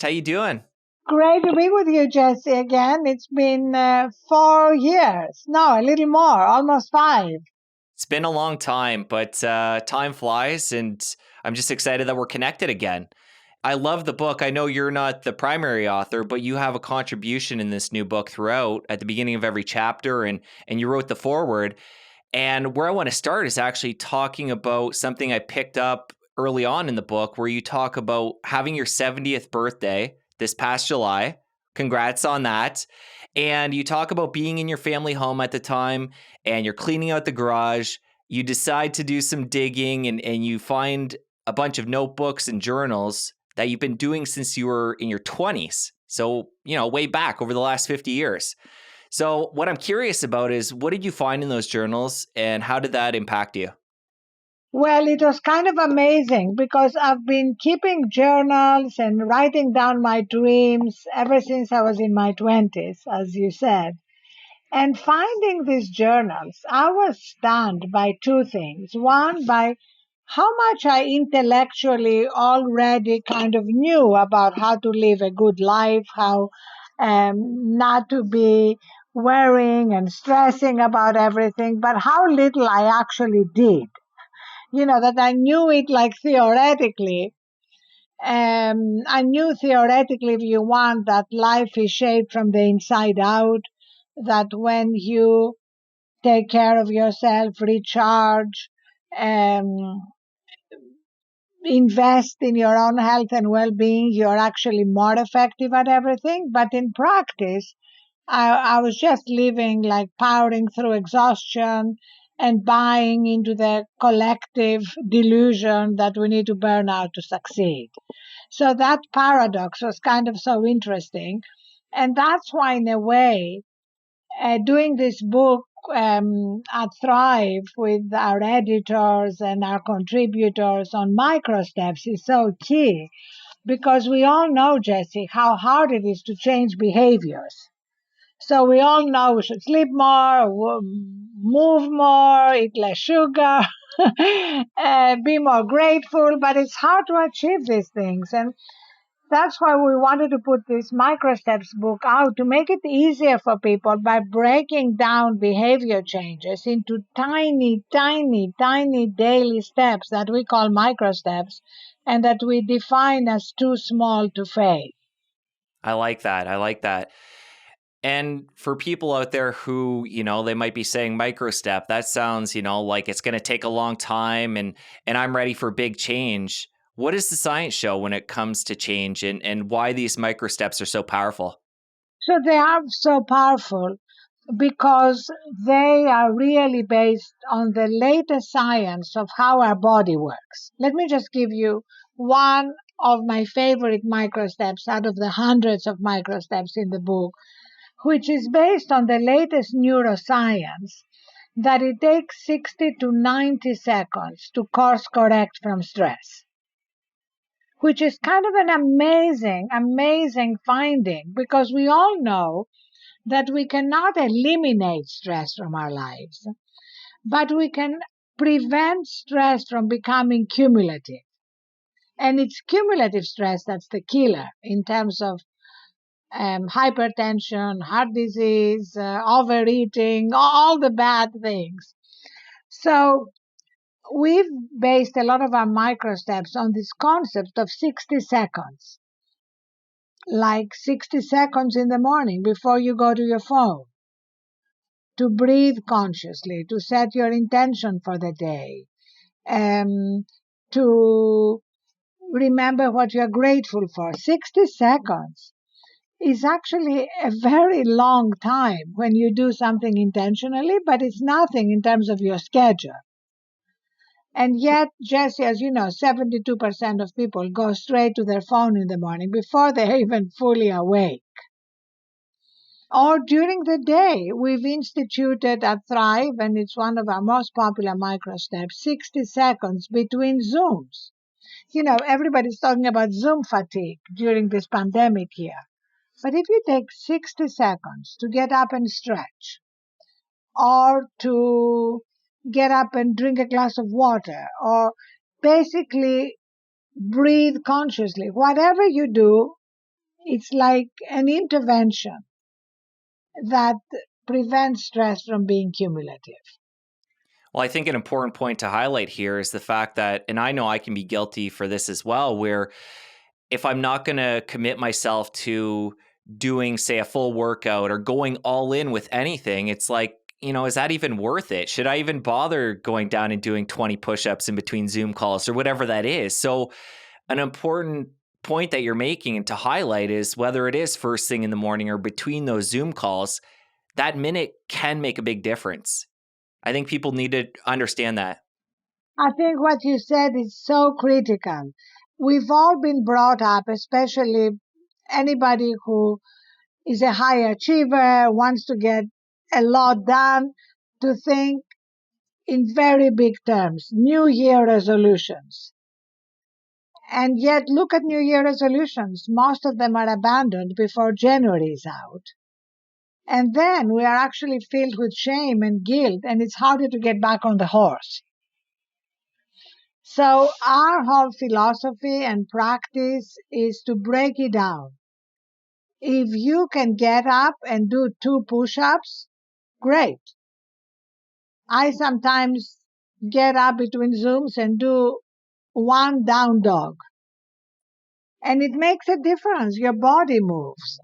How you doing? Great to be with you, Jesse, again. It's been 4 years. No, a little more, almost 5. It's been a long time, but time flies, and I'm just excited that we're connected again. I love the book. I know you're not the primary author, but you have a contribution in this new book throughout at the beginning of every chapter, and you wrote the foreword. And where I want to start is actually talking about something I picked up early on in the book, where you talk about having your 70th birthday this past July. Congrats on that. And you talk about being in your family home at the time and you're cleaning out the garage. You decide to do some digging and you find a bunch of notebooks and journals that you've been doing since you were in your 20s. So, way back over the last 50 years. So what I'm curious about is, what did you find in those journals and how did that impact you? Well, it was kind of amazing because I've been keeping journals and writing down my dreams ever since I was in my 20s, as you said. And finding these journals, I was stunned by two things. One, by how much I intellectually already kind of knew about how to live a good life, how not to be worrying and stressing about everything, but how little I actually did. That I knew it like theoretically. I knew theoretically, if you want, that life is shaped from the inside out, that when you take care of yourself, recharge, um, invest in your own health and well-being, you're actually more effective at everything. But in practice, I was just living like powering through exhaustion and buying into the collective delusion that we need to burn out to succeed. So that paradox was kind of so interesting. And that's why, in a way, doing this book at Thrive with our editors and our contributors on Microsteps is so key because we all know, Jesse, how hard it is to change behaviors. So we all know we should sleep more, move more, eat less sugar, be more grateful, but it's hard to achieve these things. And that's why we wanted to put this Microsteps book out to make it easier for people by breaking down behavior changes into tiny, tiny, tiny daily steps that we call microsteps and that we define as too small to fail. I like that. I like that. And for people out there who, they might be saying microstep, that sounds, like it's going to take a long time and I'm ready for big change. What does the science show when it comes to change and why these microsteps are so powerful? So they are so powerful because they are really based on the latest science of how our body works. Let me just give you one of my favorite microsteps out of the hundreds of microsteps in the book, which is based on the latest neuroscience that it takes 60 to 90 seconds to course correct from stress, which is kind of an amazing, amazing finding because we all know that we cannot eliminate stress from our lives, but we can prevent stress from becoming cumulative. And it's cumulative stress that's the killer in terms of hypertension, heart disease, overeating, all the bad things. So we've based a lot of our microsteps on this concept of 60 seconds, like 60 seconds in the morning before you go to your phone, to breathe consciously, to set your intention for the day, to remember what you're grateful for. 60 seconds is actually a very long time when you do something intentionally, but it's nothing in terms of your schedule. And yet, Jesse, as you know, 72% of people go straight to their phone in the morning before they're even fully awake. Or during the day, we've instituted at Thrive, and it's one of our most popular microsteps, 60 seconds between Zooms. Everybody's talking about Zoom fatigue during this pandemic here. But if you take 60 seconds to get up and stretch, or to get up and drink a glass of water, or basically breathe consciously, whatever you do, It's like an intervention that prevents stress from being cumulative. Well, I think an important point to highlight here is the fact that, and I know I can be guilty for this as well, where if I'm not going to commit myself to doing, say, a full workout or going all in with anything, it's like, is that even worth it? Should I even bother going down and doing 20 push-ups in between Zoom calls or whatever that is? So an important point that you're making and to highlight is whether it is first thing in the morning or between those Zoom calls, that minute can make a big difference. I think people need to understand that. I think what you said is so critical. We've all been brought up, especially anybody who is a high achiever, wants to get a lot done, to think in very big terms, New Year resolutions. And yet, look at New Year resolutions. Most of them are abandoned before January is out. And then we are actually filled with shame and guilt, and it's harder to get back on the horse. So our whole philosophy and practice is to break it down. If you can get up and do 2 push-ups, great. I sometimes get up between Zooms and do 1 down dog. And it makes a difference. Your body moves.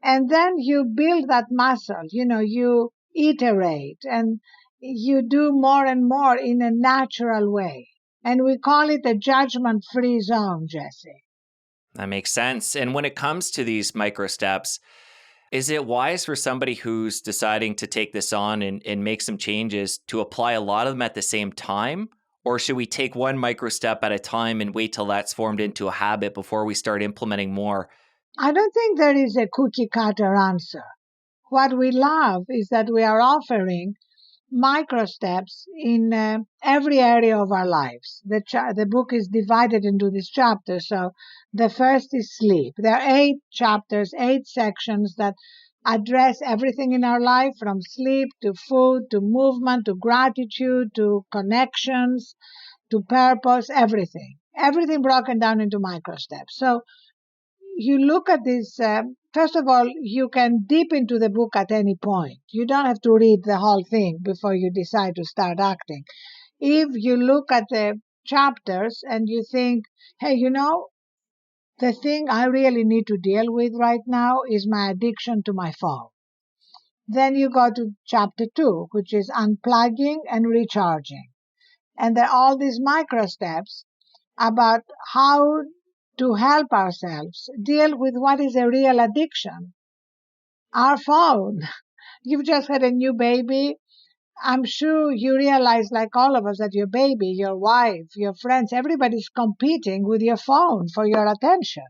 And then you build that muscle. You iterate and you do more and more in a natural way. And we call it a judgment-free zone, Jesse. That makes sense. And when it comes to these micro steps, is it wise for somebody who's deciding to take this on and make some changes to apply a lot of them at the same time? Or should we take one micro step at a time and wait till that's formed into a habit before we start implementing more? I don't think there is a cookie cutter answer. What we love is that we are offering micro steps in every area of our lives. The book is divided into these chapters. So the first is sleep. There are 8 chapters, 8 sections that address everything in our life, from sleep to food to movement to gratitude to connections to purpose, everything broken down into micro steps. So you look at this, first of all, you can dip into the book at any point. You don't have to read the whole thing before you decide to start acting. If you look at the chapters and you think, hey, the thing I really need to deal with right now is my addiction to my phone. Then you go to chapter 2, which is unplugging and recharging. And there are all these micro steps about how to help ourselves deal with what is a real addiction. Our phone. You've just had a new baby. I'm sure you realize, like all of us, that your baby, your wife, your friends, everybody's competing with your phone for your attention.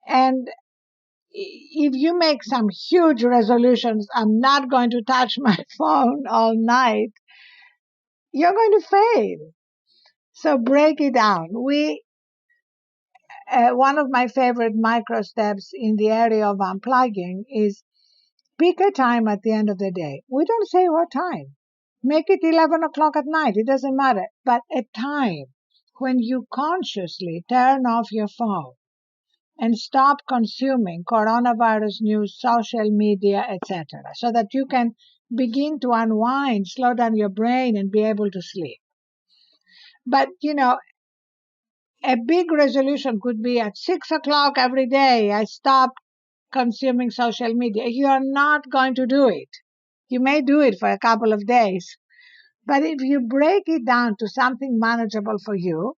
And if you make some huge resolutions, I'm not going to touch my phone all night, you're going to fail. So break it down. One of my favorite micro steps in the area of unplugging is pick a time at the end of the day. We don't say what time. Make it 11 o'clock at night. It doesn't matter. But a time when you consciously turn off your phone and stop consuming coronavirus news, social media, etc., so that you can begin to unwind, slow down your brain, and be able to sleep. But, a big resolution could be at 6 o'clock every day, I stop consuming social media. You are not going to do it. You may do it for a couple of days. But if you break it down to something manageable for you,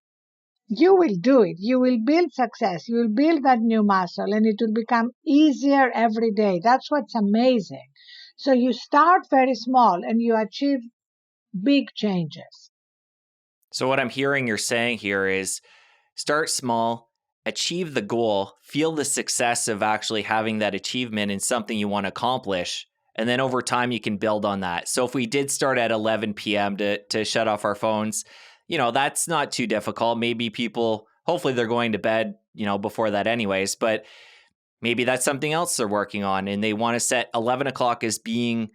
you will do it. You will build success. You will build that new muscle, and it will become easier every day. That's what's amazing. So you start very small and you achieve big changes. So what I'm hearing you're saying here is start small, achieve the goal, feel the success of actually having that achievement in something you want to accomplish. And then over time, you can build on that. So if we did start at 11 p.m. to shut off our phones, that's not too difficult. Maybe people, hopefully they're going to bed, before that anyways, but maybe that's something else they're working on. And they want to set 11 o'clock as being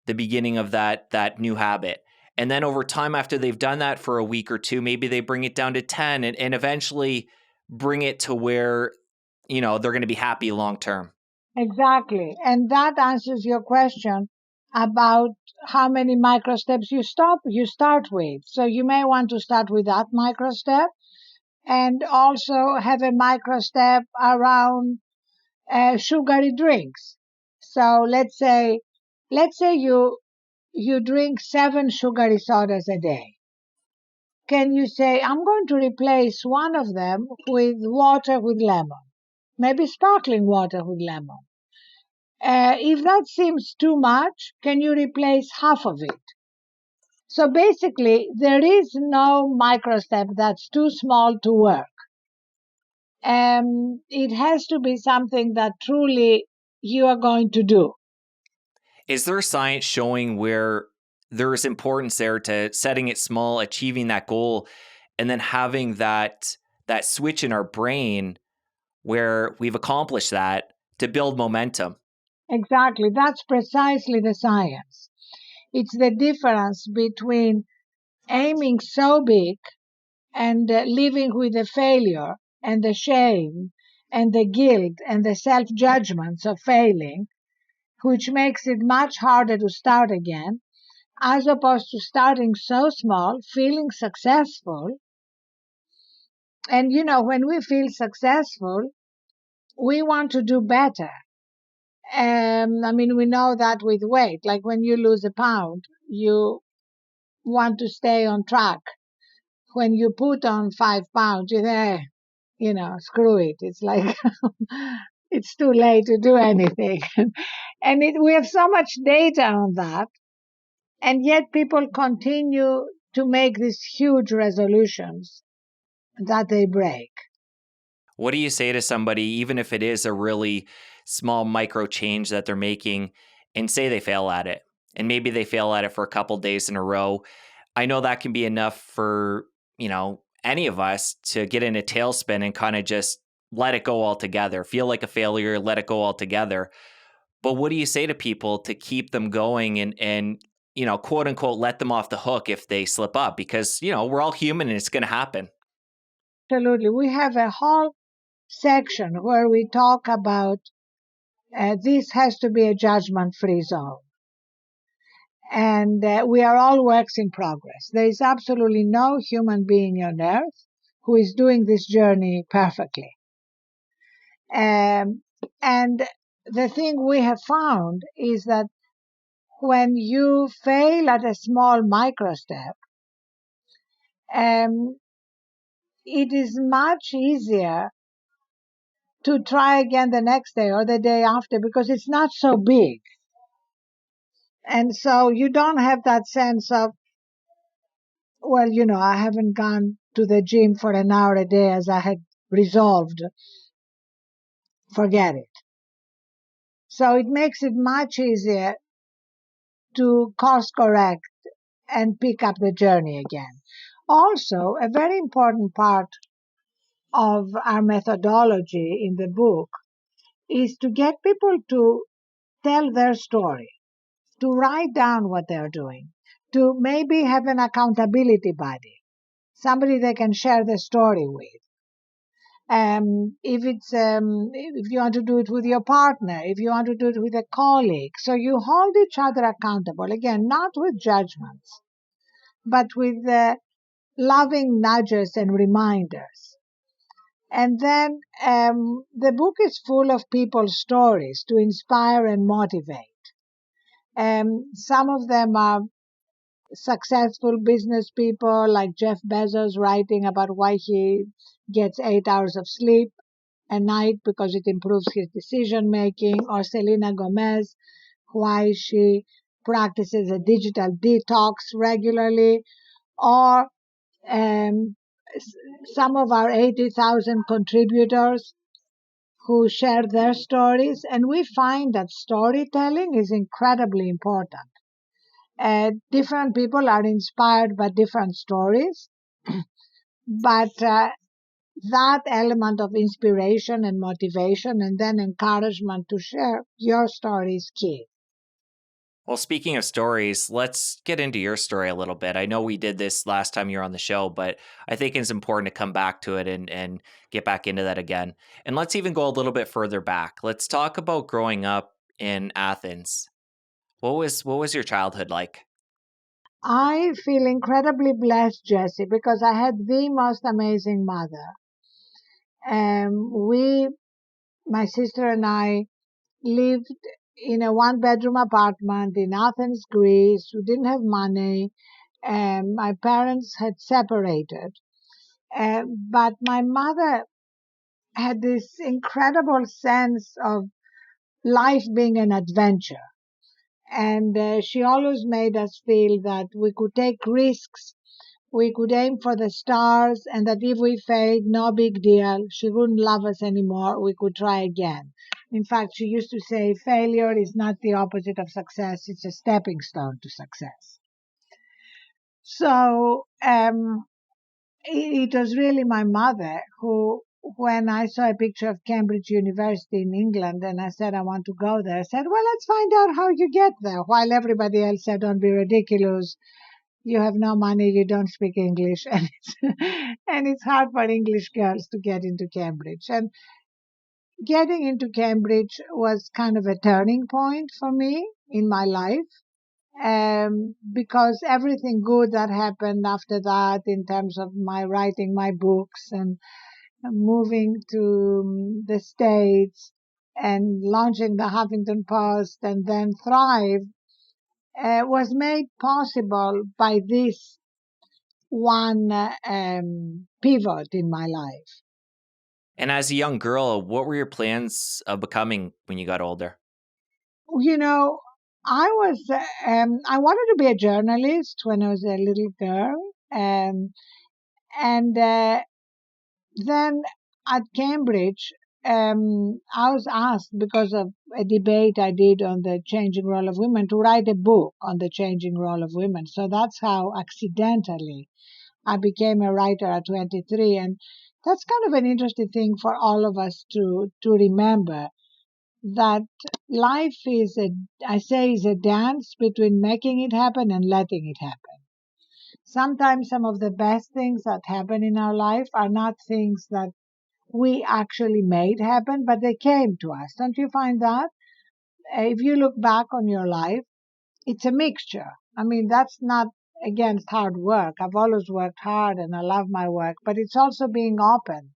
the beginning of that new habit. And then over time, after they've done that for a week or two, maybe they bring it down to 10 and eventually bring it to where they're going to be happy long term. Exactly. And that answers your question about how many micro steps you start with. So you may want to start with that micro step and also have a micro step around sugary drinks. So let's say you drink 7 sugary sodas a day. Can you say, I'm going to replace one of them with water with lemon, maybe sparkling water with lemon? If that seems too much, can you replace half of it? So basically, there is no micro step that's too small to work. It has to be something that truly you are going to do. Is there science showing where there's importance there to setting it small, achieving that goal, and then having that switch in our brain where we've accomplished that to build momentum? Exactly. That's precisely the science. It's the difference between aiming so big and living with the failure and the shame and the guilt and the self-judgments of failing, which makes it much harder to start again, as opposed to starting so small, feeling successful. And when we feel successful, we want to do better. We know that with weight, like when you lose a pound, you want to stay on track. When you put on 5 pounds, you say, screw it. It's like, it's too late to do anything. And we have so much data on that. And yet people continue to make these huge resolutions that they break. What do you say to somebody, even if it is a really small micro change that they're making, and say they fail at it, and maybe they fail at it for a couple days in a row? I know that can be enough for, any of us to get in a tailspin and kind of just let it go altogether, feel like a failure, let it go altogether. But what do you say to people to keep them going and quote unquote, let them off the hook if they slip up? Because, we're all human and it's going to happen. Absolutely. We have a whole section where we talk about this has to be a judgment-free zone. And we are all works in progress. There is absolutely no human being on earth who is doing this journey perfectly. And the thing we have found is that when you fail at a small micro step, it is much easier to try again the next day or the day after because it's not so big. And so you don't have that sense of, well, I haven't gone to the gym for an hour a day as I had resolved. Forget it. So it makes it much easier to course correct and pick up the journey again. Also, a very important part of our methodology in the book is to get people to tell their story, to write down what they're doing, to maybe have an accountability buddy, somebody they can share the story with. If you want to do it with your partner, if you want to do it with a colleague, so you hold each other accountable. Again, not with judgments, but with loving nudges and reminders. And then the book is full of people's stories to inspire and motivate. Some of them are successful business people like Jeff Bezos writing about why he gets 8 hours of sleep a night because it improves his decision making, or Selena Gomez, why she practices a digital detox regularly, or some of our 80,000 contributors who share their stories. And we find that storytelling is incredibly important. Different people are inspired by different stories, but that element of inspiration and motivation and then encouragement to share your story is key. Well, speaking of stories, let's get into your story a little bit. I know we did this last time you were on the show, but I think it's important to come back to it and get back into that again. And let's even go a little bit further back. Let's talk about growing up in Athens. What was your childhood like? I feel incredibly blessed, Jesse, because I had the most amazing mother. We, my sister and I, lived in a one-bedroom apartment in Athens, Greece. We didn't have money. My parents had separated. But my mother had this incredible sense of life being an adventure. And she always made us feel that we could take risks, we could aim for the stars, and that if we failed, no big deal. She wouldn't love us anymore. We could try again. In fact, she used to say failure is not the opposite of success, it's a stepping stone to success. So it was really my mother who, when I saw a picture of Cambridge University in England and I said, I want to go there, I said, well, let's find out how you get there. While everybody else said, don't be ridiculous. You have no money, you don't speak English, and it's hard for English girls to get into Cambridge. And getting into Cambridge was kind of a turning point for me in my life, because everything good that happened after that, in terms of my writing my books and moving to the States and launching the Huffington Post and then Thrive, was made possible by this one pivot in my life. And as a young girl, what were your plans of becoming when you got older? You know, I wanted to be a journalist when I was a little girl, and then at Cambridge, I was asked, because of a debate I did on the changing role of women, to write a book on the changing role of women. So that's how accidentally I became a writer at 23. And that's kind of an interesting thing for all of us to remember, that life is a dance between making it happen and letting it happen. Sometimes some of the best things that happen in our life are not things that we actually made happen, but they came to us. Don't you find that? If you look back on your life, it's a mixture. I mean, that's not against hard work. I've always worked hard and I love my work, but it's also being open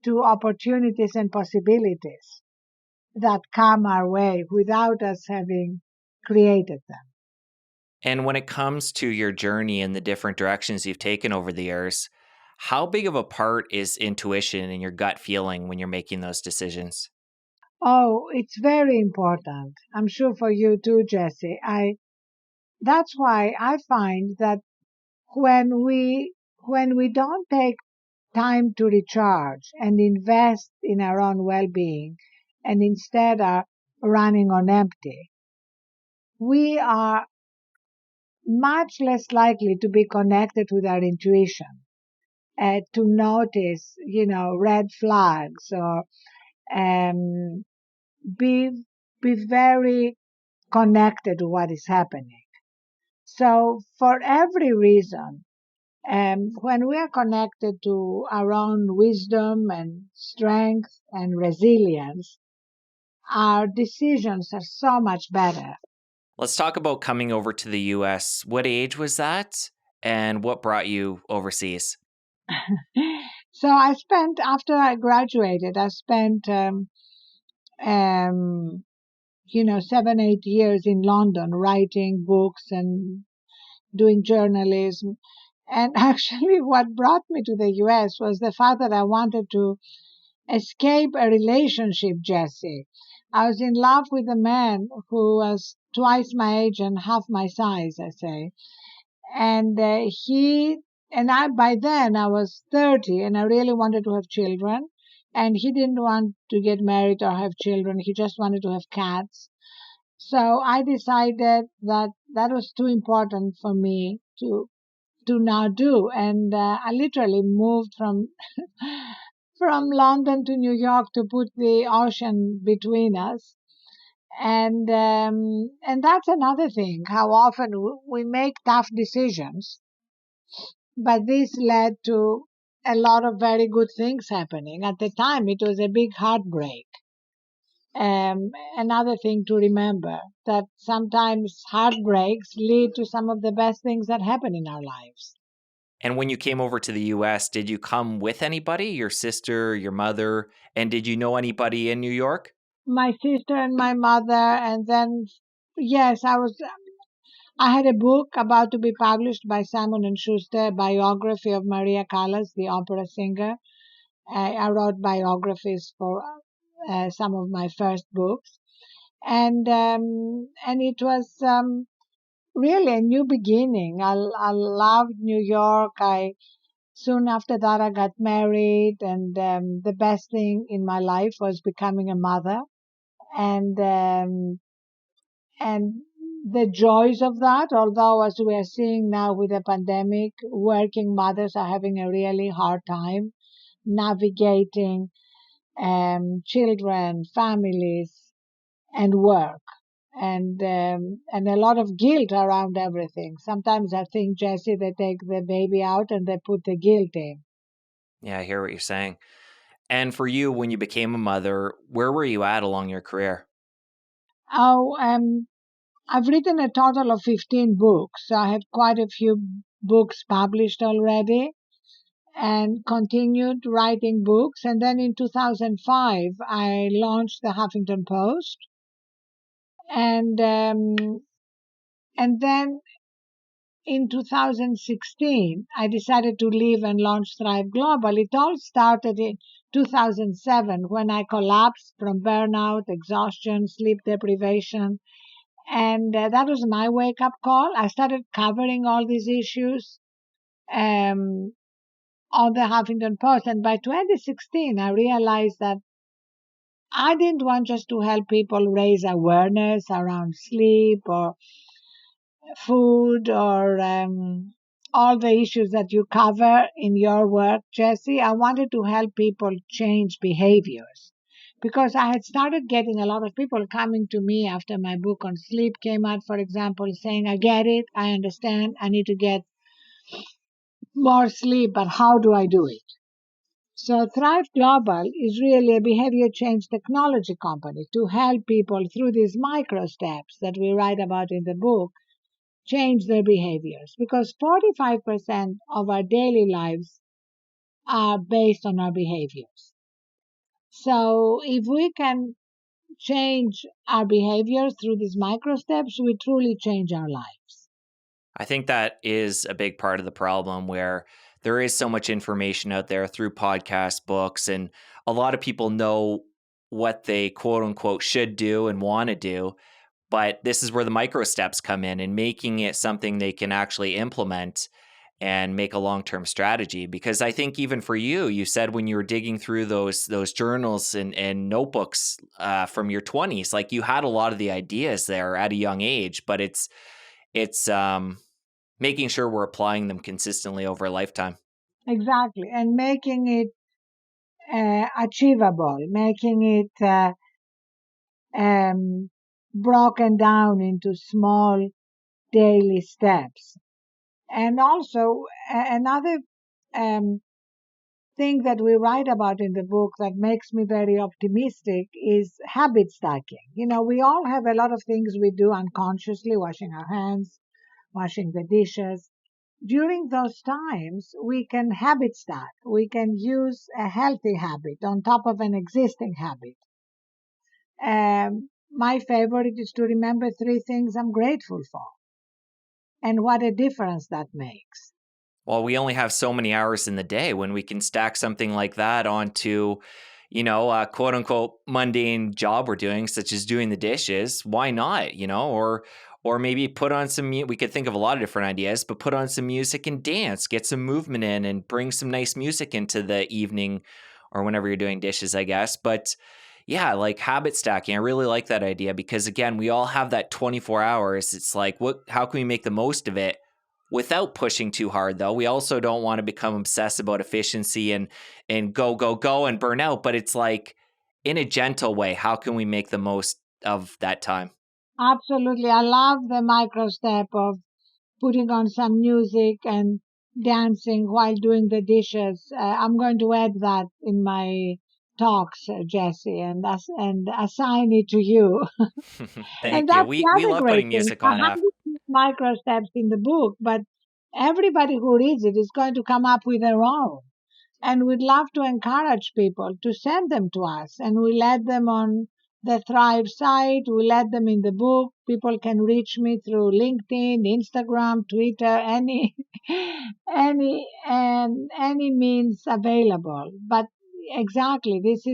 to opportunities and possibilities that come our way without us having created them. And when it comes to your journey and the different directions you've taken over the years, how big of a part is intuition and your gut feeling when you're making those decisions? Oh, it's very important. I'm sure for you too, Jesse. That's why I find that when we don't take time to recharge and invest in our own well-being and instead are running on empty, we are much less likely to be connected with our intuition, to notice, red flags, or um, be very connected to what is happening. So for every reason, when we are connected to our own wisdom and strength and resilience, our decisions are so much better. Let's talk about coming over to the US. What age was that? And what brought you overseas? So after I graduated, I spent, um, 7, 8 years in London writing books and doing journalism. And actually, what brought me to the US was the fact that I wanted to escape a relationship, Jesse. I was in love with a man who was twice my age and half my size, I say. And by then I was 30 and I really wanted to have children. And he didn't want to get married or have children. He just wanted to have cats. So I decided that that was too important for me to now do. And I literally moved from from London to New York to put the ocean between us. And that's another thing, how often we make tough decisions, but this led to a lot of very good things happening. At the time, it was a big heartbreak. Another thing to remember, that sometimes heartbreaks lead to some of the best things that happen in our lives. And when you came over to the US, did you come with anybody, your sister, your mother? And did you know anybody in New York? My sister and my mother, and then, yes, I had a book about to be published by Simon and Schuster, a biography of Maria Callas, the opera singer. I wrote biographies for some of my first books, and it was really a new beginning. I loved New York. I Soon after that I got married, and the best thing in my life was becoming a mother, and and the joys of that. Although, as we are seeing now with the pandemic, working mothers are having a really hard time navigating children, families, and work, and a lot of guilt around everything. Sometimes I think, Jesse, they take the baby out and they put the guilt in. Yeah, I hear what you're saying. And for you, when you became a mother, where were you at along your career? Oh, I've written a total of 15 books. So I have quite a few books published already, and continued writing books. And then in 2005, I launched the Huffington Post, and then in 2016, I decided to leave and launch Thrive Global. It all started in 2007 when I collapsed from burnout, exhaustion, sleep deprivation. And that was my wake up call. I started covering all these issues on the Huffington Post. And by 2016, I realized that I didn't want just to help people raise awareness around sleep or food or all the issues that you cover in your work, Jesse. I wanted to help people change behaviors because I had started getting a lot of people coming to me after my book on sleep came out, for example, saying, I get it, I understand, I need to get more sleep, but how do I do it? So Thrive Global is really a behavior change technology company to help people through these micro steps that we write about in the book change their behaviors, because 45% of our daily lives are based on our behaviors. So if we can change our behaviors through these micro steps, we truly change our lives. I think that is a big part of the problem where there is so much information out there through podcasts, books, and a lot of people know what they quote unquote should do and want to do. But this is where the micro steps come in and making it something they can actually implement and make a long-term strategy. Because I think even for you, you said when you were digging through those journals and notebooks from your 20s, like you had a lot of the ideas there at a young age, but it's making sure we're applying them consistently over a lifetime. Exactly. And making it achievable, making it broken down into small daily steps. And also, another um, thing that we write about in the book that makes me very optimistic is habit stacking. You know, we all have a lot of things we do unconsciously, washing our hands, washing the dishes. During those times, we can habit stack. We can use a healthy habit on top of an existing habit. My favorite is to remember 3 things I'm grateful for and what a difference that makes. Well, we only have so many hours in the day. When we can stack something like that onto, a quote unquote mundane job we're doing, such as doing the dishes, why not? Or maybe put on we could think of a lot of different ideas, but put on some music and dance, get some movement in and bring some nice music into the evening or whenever you're doing dishes, I guess. But yeah, like habit stacking. I really like that idea because again, we all have that 24 hours. It's like, how can we make the most of it? Without pushing too hard, though. We also don't want to become obsessed about efficiency and go and burn out. But it's like in a gentle way, how can we make the most of that time. Absolutely. I love the microstep of putting on some music and dancing while doing the dishes. I'm going to add that in my talks, Jesse, and assign it to you. And Thank you. that's the We other love great putting thing. music I on have after. these micro steps in the book, but everybody who reads it is going to come up with their own. And we'd love to encourage people to send them to us. And we let them on the Thrive site. We let them in the book. People can reach me through LinkedIn, Instagram, Twitter, any means available. But exactly, this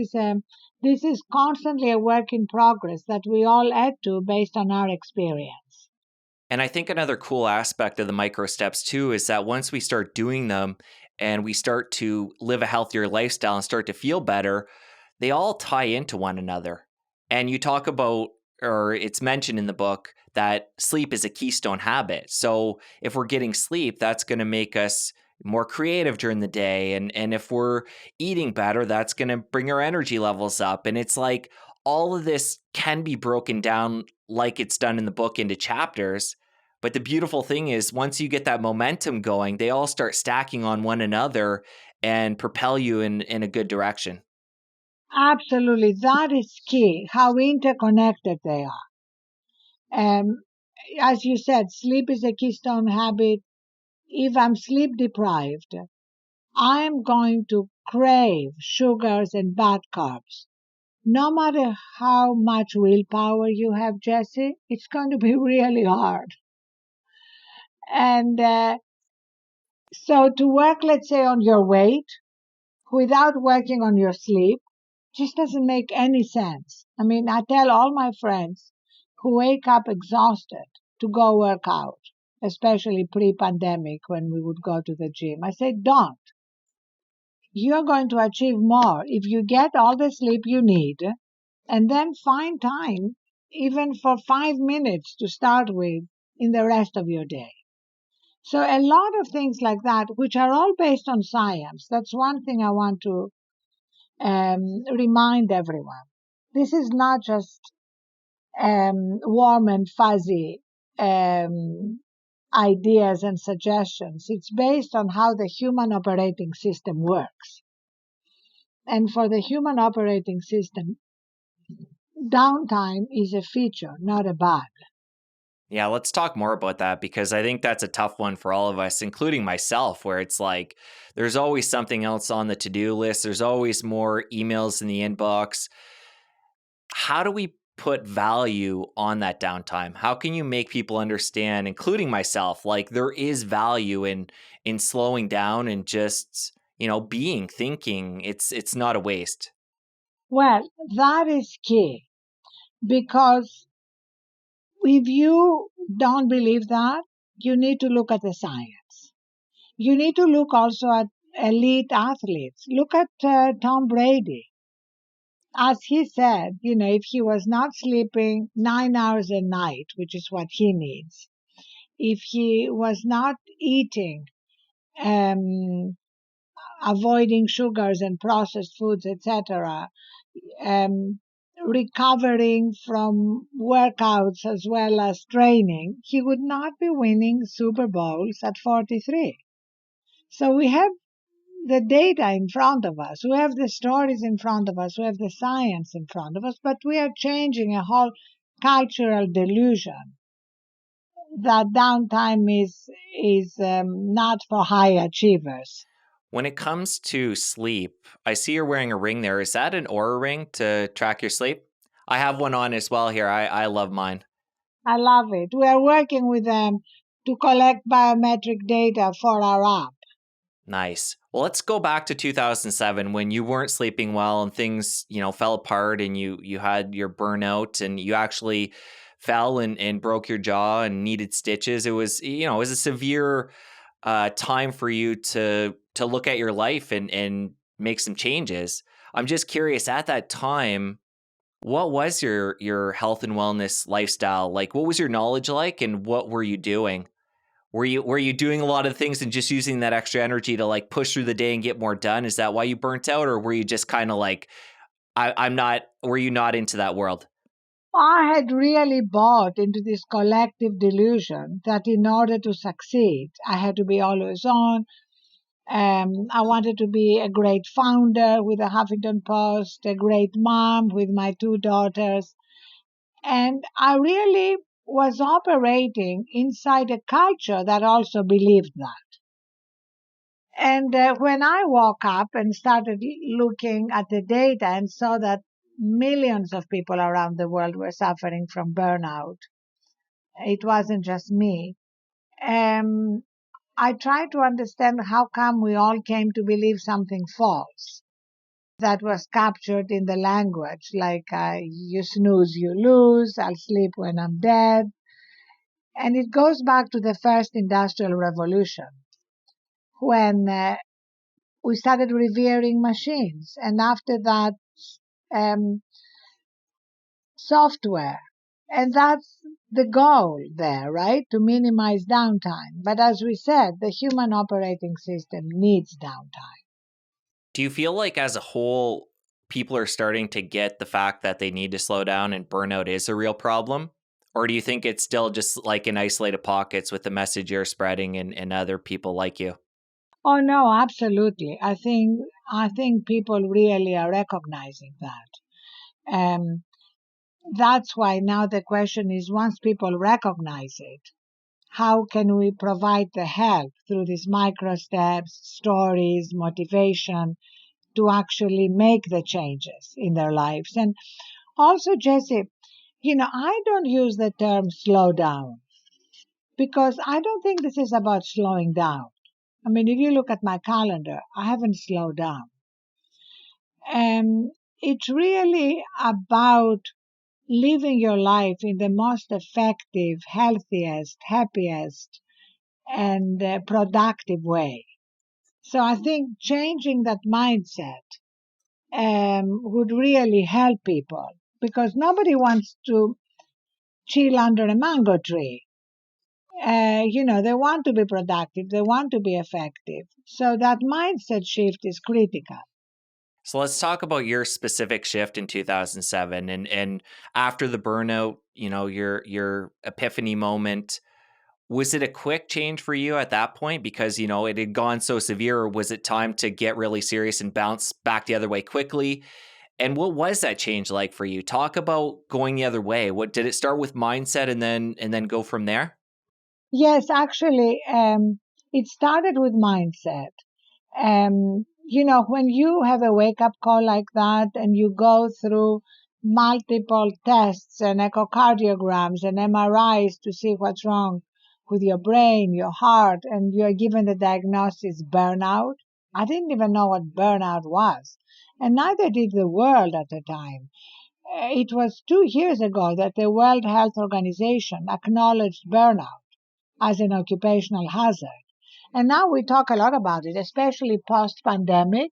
is constantly a work in progress that we all add to based on our experience. And I think another cool aspect of the micro steps too is that once we start doing them and we start to live a healthier lifestyle and start to feel better, they all tie into one another. And you talk about, or it's mentioned in the book, that sleep is a keystone habit. So if we're getting sleep, that's going to make us more creative during the day. And if we're eating better, that's going to bring our energy levels up. And it's like all of this can be broken down like it's done in the book into chapters. But the beautiful thing is, once you get that momentum going, they all start stacking on one another and propel you in a good direction. Absolutely. That is key, how interconnected they are. As you said, sleep is a keystone habit. If I'm sleep deprived, I'm going to crave sugars and bad carbs. No matter how much willpower you have, Jesse, it's going to be really hard. And so to work, let's say, on your weight without working on your sleep just doesn't make any sense. I mean, I tell all my friends who wake up exhausted to go work out, especially pre-pandemic when we would go to the gym. I say, don't. You're going to achieve more if you get all the sleep you need and then find time, even for 5 minutes to start with in the rest of your day. So a lot of things like that, which are all based on science. That's one thing I want to remind everyone. This is not just warm and fuzzy ideas and suggestions. It's based on how the human operating system works. And for the human operating system, downtime is a feature, not a bug. Yeah, let's talk more about that because I think that's a tough one for all of us, including myself, where it's like there's always something else on the to-do list. There's always more emails in the inbox. How do we put value on that downtime? How can you make people understand, including myself, like there is value in slowing down and just, being, thinking. It's not a waste. Well, that is key because if you don't believe that, you need to look at the science. You need to look also at elite athletes. Look at Tom Brady. As he said, if he was not sleeping 9 hours a night, which is what he needs, if he was not eating, um, avoiding sugars and processed foods, etc., um, recovering from workouts as well as training, he would not be winning Super Bowls at 43. So we have the data in front of us, we have the stories in front of us, we have the science in front of us, but we are changing a whole cultural delusion that downtime is not for high achievers. When it comes to sleep, I see you're wearing a ring there. Is that an Aura ring to track your sleep? I have one on as well here. I love mine. I love it. We are working with them to collect biometric data for our app. Nice. Well, let's go back to 2007 when you weren't sleeping well and things, fell apart and you had your burnout and you actually fell and broke your jaw and needed stitches. It was a severe time for you to look at your life and make some changes. I'm just curious at that time, what was your health and wellness lifestyle like? What was your knowledge like, and what were you doing? Were you doing a lot of things and just using that extra energy to like push through the day and get more done? Is that why you burnt out, or were you just kind of like, I'm not? Were you not into that world? I had really bought into this collective delusion that in order to succeed, I had to be always on. I wanted to be a great founder with the Huffington Post, a great mom with my two daughters. And I really was operating inside a culture that also believed that. And when I woke up and started looking at the data and saw that millions of people around the world were suffering from burnout, it wasn't just me. Um, I tried to understand how come we all came to believe something false that was captured in the language, like you snooze, you lose, I'll sleep when I'm dead. And it goes back to the first industrial revolution when we started revering machines. And after that, um, software. And that's the goal there, right? To minimize downtime. But as we said, the human operating system needs downtime. Do you feel like as a whole, people are starting to get the fact that they need to slow down and burnout is a real problem? Or do you think it's still just like in isolated pockets with the message you're spreading and other people like you? Oh no, absolutely. I think people really are recognizing that. Um, that's why now the question is, once people recognize it, how can we provide the help through these micro steps, stories, motivation to actually make the changes in their lives? And also, Jesse, I don't use the term slow down because I don't think this is about slowing down. I mean, if you look at my calendar, I haven't slowed down. And it's really about living your life in the most effective, healthiest, happiest, and productive way. So I think changing that mindset would really help people because nobody wants to chill under a mango tree. They want to be productive, they want to be effective. So that mindset shift is critical. So let's talk about your specific shift in 2007 and after the burnout, your epiphany moment. Was it a quick change for you at that point because, it had gone so severe, or was it time to get really serious and bounce back the other way quickly? And what was that change like for you? Talk about going the other way. What did it start with mindset and then go from there? Yes, actually, it started with mindset. When you have a wake up call like that and you go through multiple tests and echocardiograms and MRIs to see what's wrong with your brain, your heart, and you're given the diagnosis burnout. I didn't even know what burnout was. And neither did the world at the time. It was 2 years ago that the World Health Organization acknowledged burnout as an occupational hazard. And now we talk a lot about it, especially post-pandemic.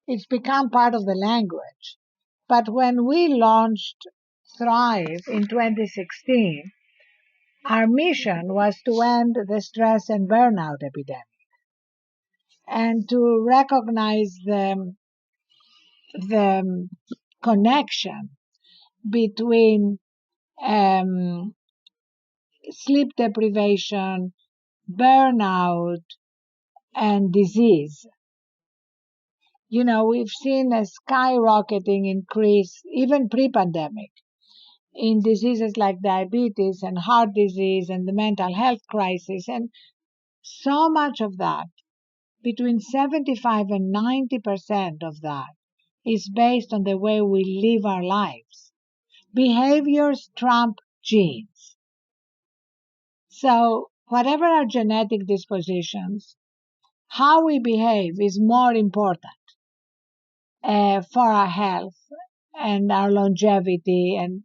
It's become part of the language. But when we launched Thrive in 2016, our mission was to end the stress and burnout epidemic and to recognize the connection between um, sleep deprivation, burnout, and disease. We've seen a skyrocketing increase, even pre-pandemic, in diseases like diabetes and heart disease and the mental health crisis. And so much of that, between 75 and 90% of that, is based on the way we live our lives. Behaviors trump genes. So whatever our genetic dispositions, how we behave is more important for our health and our longevity and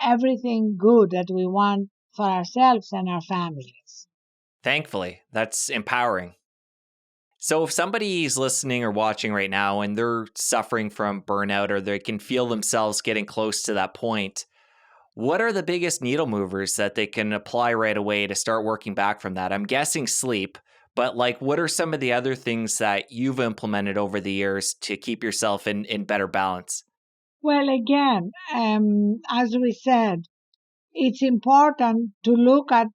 everything good that we want for ourselves and our families. Thankfully, that's empowering. So if somebody's listening or watching right now and they're suffering from burnout or they can feel themselves getting close to that point, what are the biggest needle movers that they can apply right away to start working back from that? I'm guessing sleep, but like what are some of the other things that you've implemented over the years to keep yourself in better balance? Well, again, as we said, it's important to look at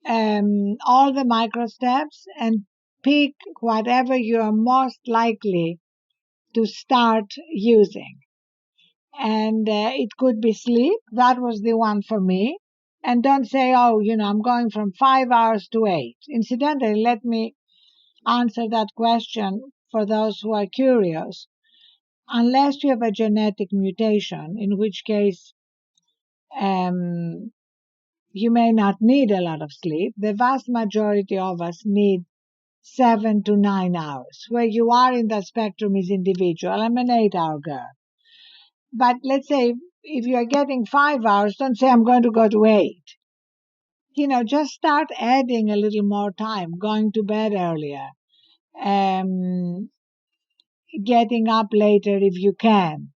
all the micro steps and pick whatever you are most likely to start using. And it could be sleep. That was the one for me. And don't say, oh, I'm going from 5 hours to 8. Incidentally, let me answer that question for those who are curious. Unless you have a genetic mutation, in which case um, you may not need a lot of sleep, the vast majority of us need 7 to 9 hours. Where you are in that spectrum is individual. I'm an 8-hour girl. But let's say if you're getting 5 hours, don't say I'm going to go to 8. Just start adding a little more time, going to bed earlier, um, getting up later if you can.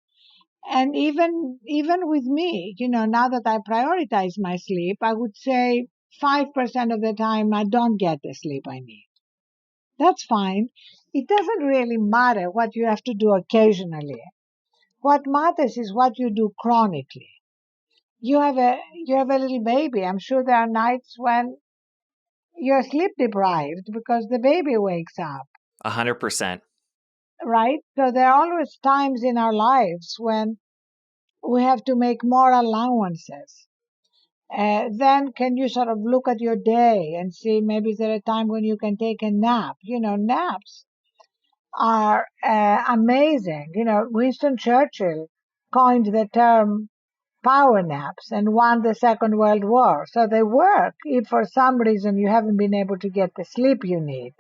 And even with me, now that I prioritize my sleep, I would say 5% of the time I don't get the sleep I need. That's fine. It doesn't really matter what you have to do occasionally. What matters is what you do chronically. You have a little baby. I'm sure there are nights when you're sleep deprived because the baby wakes up, 100%. right? So there are always times in our lives when we have to make more allowances. Then can you sort of look at your day and see maybe is there a time when you can take a nap? Naps are amazing. Winston Churchill coined the term power naps and won the Second World War. So they work if for some reason you haven't been able to get the sleep you need.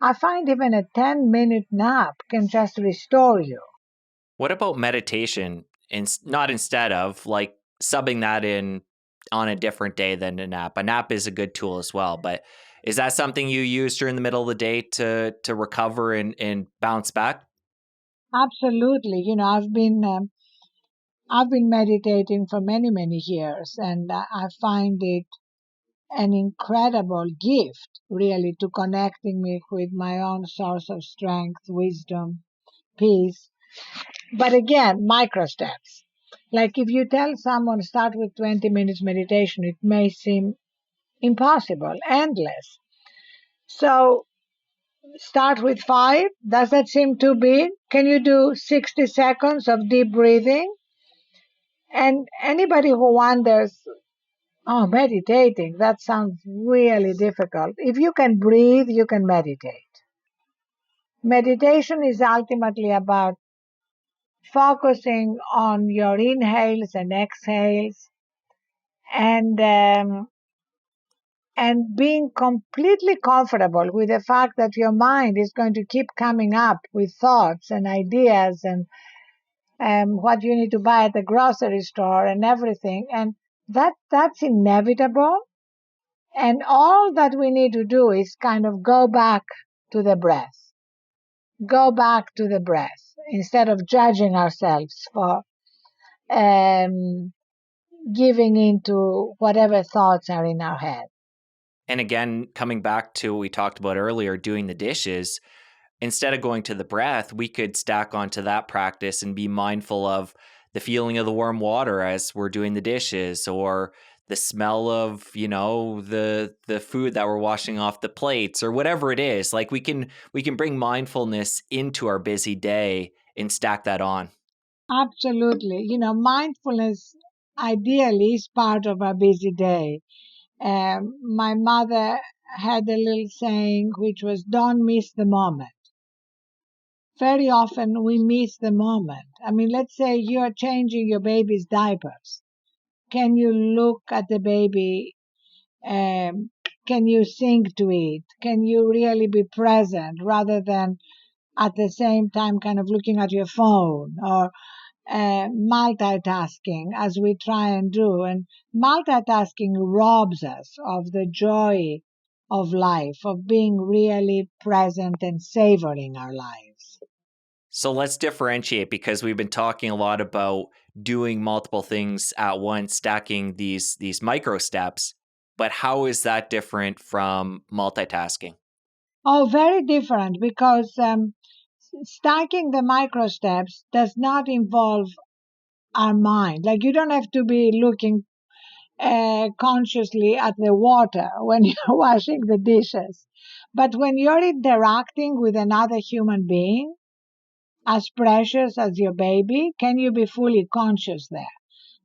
I find even a 10-minute nap can just restore you. What about meditation? Not instead of like subbing that in on a different day than a nap. A nap is a good tool as well, but is that something you use during the middle of the day to recover and bounce back? Absolutely. I've been meditating for many, many years, and I find it an incredible gift, really, to connecting me with my own source of strength, wisdom, peace. But again, micro steps. Like if you tell someone start with 20 minutes meditation, it may seem impossible, endless. So start with 5. Does that seem too big? Can you do 60 seconds of deep breathing? And anybody who wonders, oh, meditating, that sounds really difficult. If you can breathe, you can meditate. Meditation is ultimately about focusing on your inhales and exhales and being completely comfortable with the fact that your mind is going to keep coming up with thoughts and ideas and what you need to buy at the grocery store and everything, and that's inevitable. And all that we need to do is kind of go back to the breath. Go back to the breath instead of judging ourselves for um, giving into whatever thoughts are in our head. And again, coming back to what we talked about earlier, doing the dishes, instead of going to the breath, we could stack onto that practice and be mindful of the feeling of the warm water as we're doing the dishes, or the smell of, the food that we're washing off the plates, or whatever it is. Like we can bring mindfulness into our busy day and stack that on. Absolutely. Mindfulness ideally is part of our busy day. My mother had a little saying which was, don't miss the moment. Very often we miss the moment. I mean, let's say you are changing your baby's diapers. Can you look at the baby? Um, can you sing to it? Can you really be present rather than at the same time kind of looking at your phone or multitasking as we try and do? And multitasking robs us of the joy of life, of being really present and savoring our lives. So let's differentiate, because we've been talking a lot about doing multiple things at once, stacking these micro steps. But how is that different from multitasking? Oh, very different because stacking the micro steps does not involve our mind. Like you don't have to be looking consciously at the water when you're washing the dishes. But when you're interacting with another human being, as precious as your baby, can you be fully conscious there?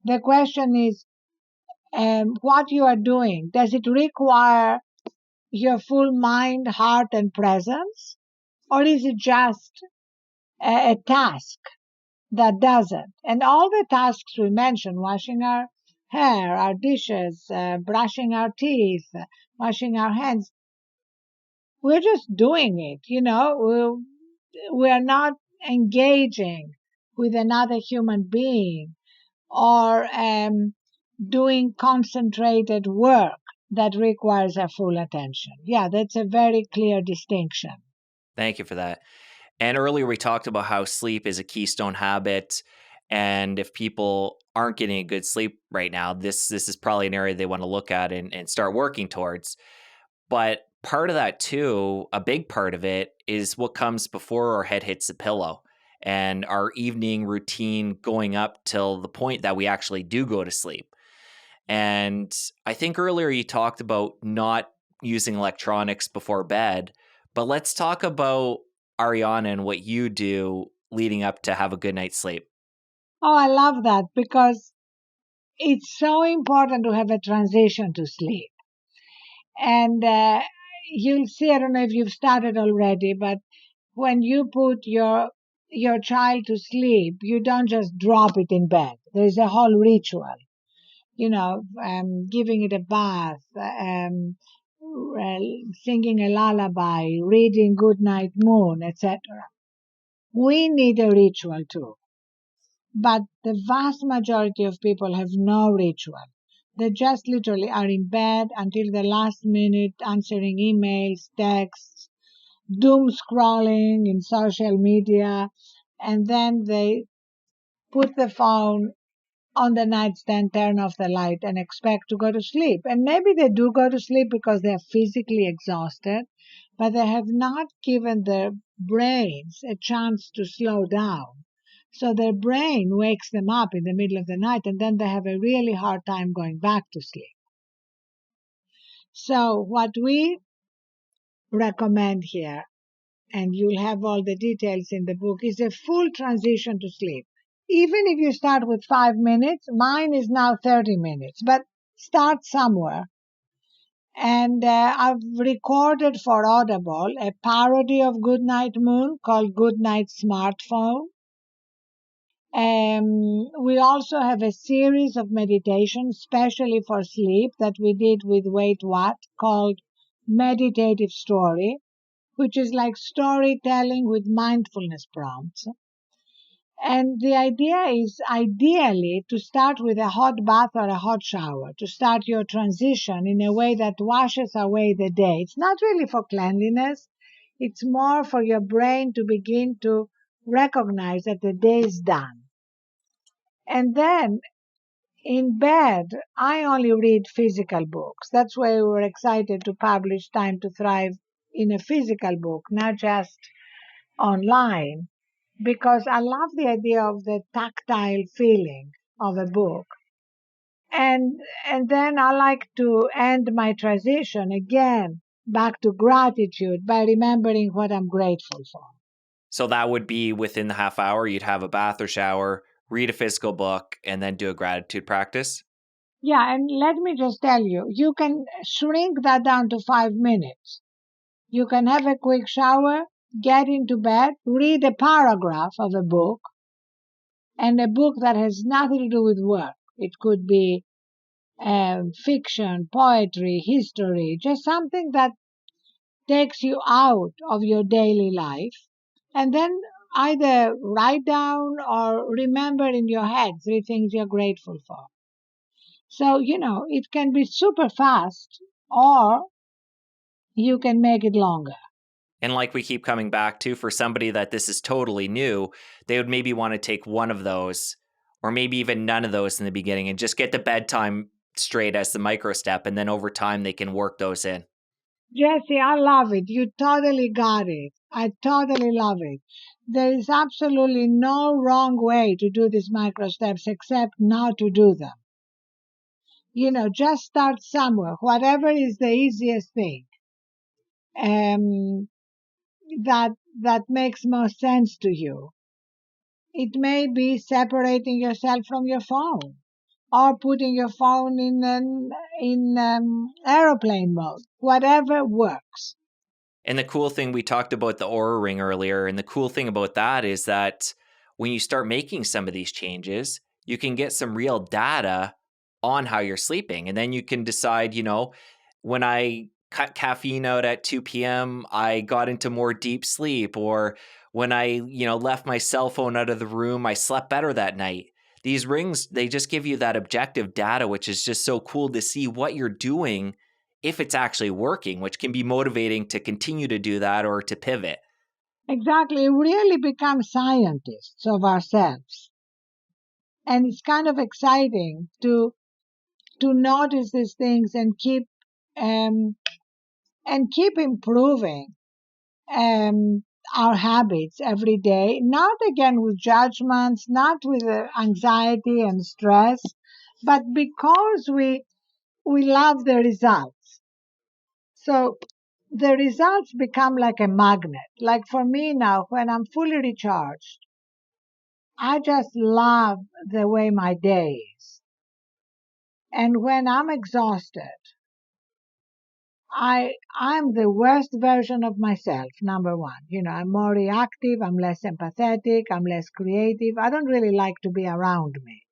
The question is what you are doing. Does it require your full mind, heart, and presence? Or is it just a task that doesn't? And all the tasks we mentioned, washing our hair, our dishes, brushing our teeth, washing our hands, we're just doing it, we're not engaging with another human being or doing concentrated work that requires our full attention. Yeah, that's a very clear distinction. Thank you for that. And earlier we talked about how sleep is a keystone habit. And if people aren't getting a good sleep right now, this is probably an area they want to look at and start working towards. But part of that too, a big part of it, is what comes before our head hits the pillow and our evening routine going up till the point that we actually do go to sleep. And I think earlier you talked about not using electronics before bed, but let's talk about Arianna and what you do leading up to have a good night's sleep. Oh, I love that because it's so important to have a transition to sleep. And you'll see, I don't know if you've started already, but when you put your child to sleep, you don't just drop it in bed. There's a whole ritual, giving it a bath, singing a lullaby, reading Goodnight Moon, etc. We need a ritual too. But the vast majority of people have no ritual. They just literally are in bed until the last minute answering emails, texts, doom scrolling in social media, and then they put the phone on the nightstand, turn off the light, and expect to go to sleep. And maybe they do go to sleep because they're physically exhausted, but they have not given their brains a chance to slow down. So their brain wakes them up in the middle of the night, and then they have a really hard time going back to sleep. So what we recommend here, and you'll have all the details in the book, is a full transition to sleep. Even if you start with 5 minutes, mine is now 30 minutes, but start somewhere. And I've recorded for Audible a parody of Goodnight Moon called Goodnight Smartphone. We also have a series of meditations, especially for sleep, that we did with Wait What, called Meditative Story, which is like storytelling with mindfulness prompts. And the idea is ideally to start with a hot bath or a hot shower, to start your transition in a way that washes away the day. It's not really for cleanliness. It's more for your brain to begin to recognize that the day is done. And then in bed, I only read physical books. That's why we were excited to publish Time to Thrive in a physical book, not just online, because I love the idea of the tactile feeling of a book. And then I like to end my transition again back to gratitude by remembering what I'm grateful for. So that would be within the half hour, you'd have a bath or shower, read a physical book, and then do a gratitude practice? Yeah, and let me just tell you, you can shrink that down to 5 minutes. You can have a quick shower, get into bed, read a paragraph of a book, and a book that has nothing to do with work. It could be fiction, poetry, history, just something that takes you out of your daily life. And then either write down or remember in your head 3 things you're grateful for. So, it can be super fast or you can make it longer. And like we keep coming back to, for somebody that this is totally new, they would maybe want to take one of those or maybe even none of those in the beginning and just get the bedtime straight as the micro step. And then over time, they can work those in. Jesse, I love it. You totally got it. I totally love it. there is absolutely no wrong way to do these micro steps except not to do them. Just start somewhere, whatever is the easiest thing that makes most sense to you. It may be separating yourself from your phone, or putting your phone in airplane mode. Whatever works. And the cool thing, we talked about the Aura Ring earlier, and the cool thing about that is that when you start making some of these changes, you can get some real data on how you're sleeping. And then you can decide, when I cut caffeine out at 2 p.m., I got into more deep sleep. Or when I, left my cell phone out of the room, I slept better that night. These rings, they just give you that objective data, which is just so cool to see what you're doing if it's actually working, which can be motivating to continue to do that or to pivot. Exactly. We really become scientists of ourselves. And it's kind of exciting to notice these things and keep improving our habits every day, not again with judgments, not with anxiety and stress, but because we love the results. So the results become like a magnet. Like for me now, when I'm fully recharged, I just love the way my day is. And when I'm exhausted, I'm the worst version of myself, number one. I'm more reactive, I'm less empathetic, I'm less creative. I don't really like to be around me.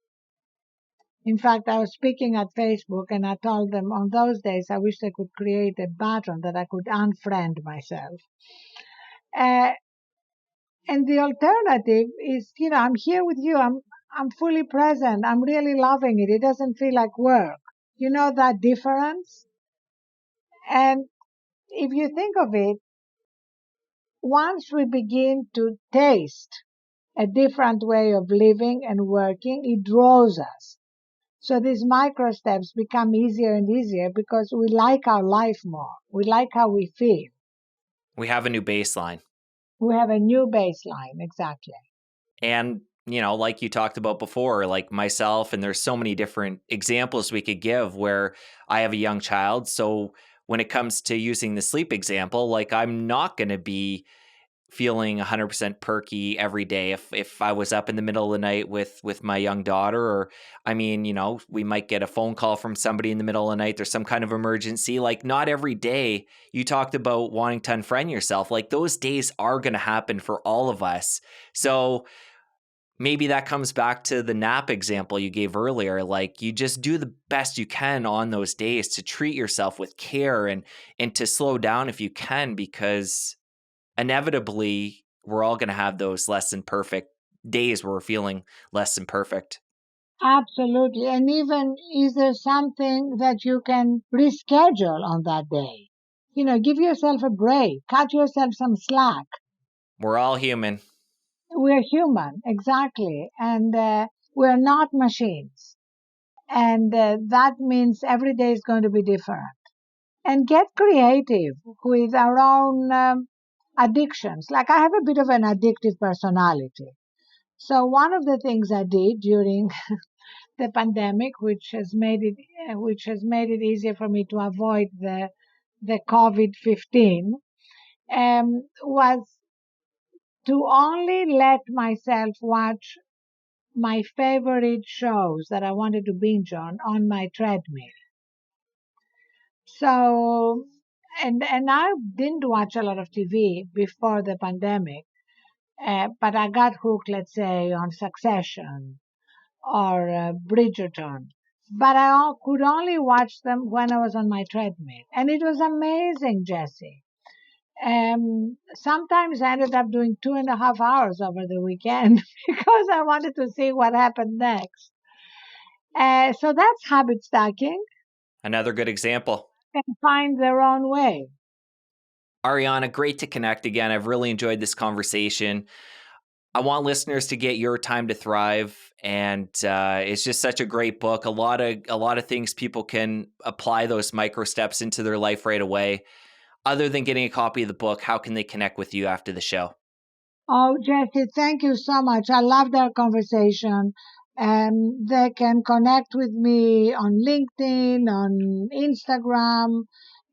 In fact, I was speaking at Facebook and I told them on those days I wish I could create a button that I could unfriend myself. And the alternative is, I'm here with you, I'm fully present, I'm really loving it. It doesn't feel like work. You know that difference? And if you think of it, once we begin to taste a different way of living and working, it draws us. So these micro steps become easier and easier because we like our life more. We like how we feel. We have a new baseline. We have a new baseline, exactly. And, like you talked about before, like myself, and there's so many different examples we could give where I have a young child. So when it comes to using the sleep example, like I'm not going to be feeling 100% perky every day if I was up in the middle of the night with my young daughter. Or we might get a phone call from somebody in the middle of the night. There's some kind of emergency. Like not every day. You talked about wanting to unfriend yourself. Like those days are going to happen for all of us. So maybe that comes back to the nap example you gave earlier. Like you just do the best you can on those days to treat yourself with care and to slow down if you can, because inevitably we're all going to have those less than perfect days where we're feeling less than perfect. Absolutely. And even, is there something that you can reschedule on that day? Give yourself a break, cut yourself some slack. We're all human. We're human, exactly. And we're not machines. And that means every day is going to be different. And get creative with our own addictions. Like I have a bit of an addictive personality. So one of the things I did during the pandemic, which has made it easier for me to avoid the COVID-19, was to only let myself watch my favorite shows that I wanted to binge on my treadmill. So, and I didn't watch a lot of TV before the pandemic, but I got hooked, let's say, on Succession or Bridgerton. But I could only watch them when I was on my treadmill. And it was amazing, Jesse. Sometimes I ended up doing 2.5 hours over the weekend because I wanted to see what happened next. So that's habit stacking. Another good example. And find their own way. Arianna, great to connect again. I've really enjoyed this conversation. I want listeners to get Your Time to Thrive, and it's just such a great book. A lot of things people can apply those micro steps into their life right away. Other than getting a copy of the book, how can they connect with you after the show? Oh, Jesse, thank you so much. I loved our conversation. They can connect with me on LinkedIn, on Instagram,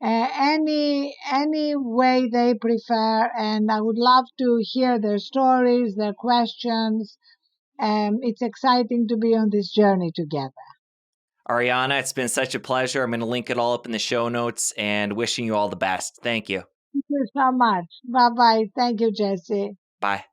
any way they prefer. And I would love to hear their stories, their questions. It's exciting to be on this journey together. Arianna, it's been such a pleasure. I'm going to link it all up in the show notes and wishing you all the best. Thank you. Thank you so much. Bye bye. Thank you, Jesse. Bye.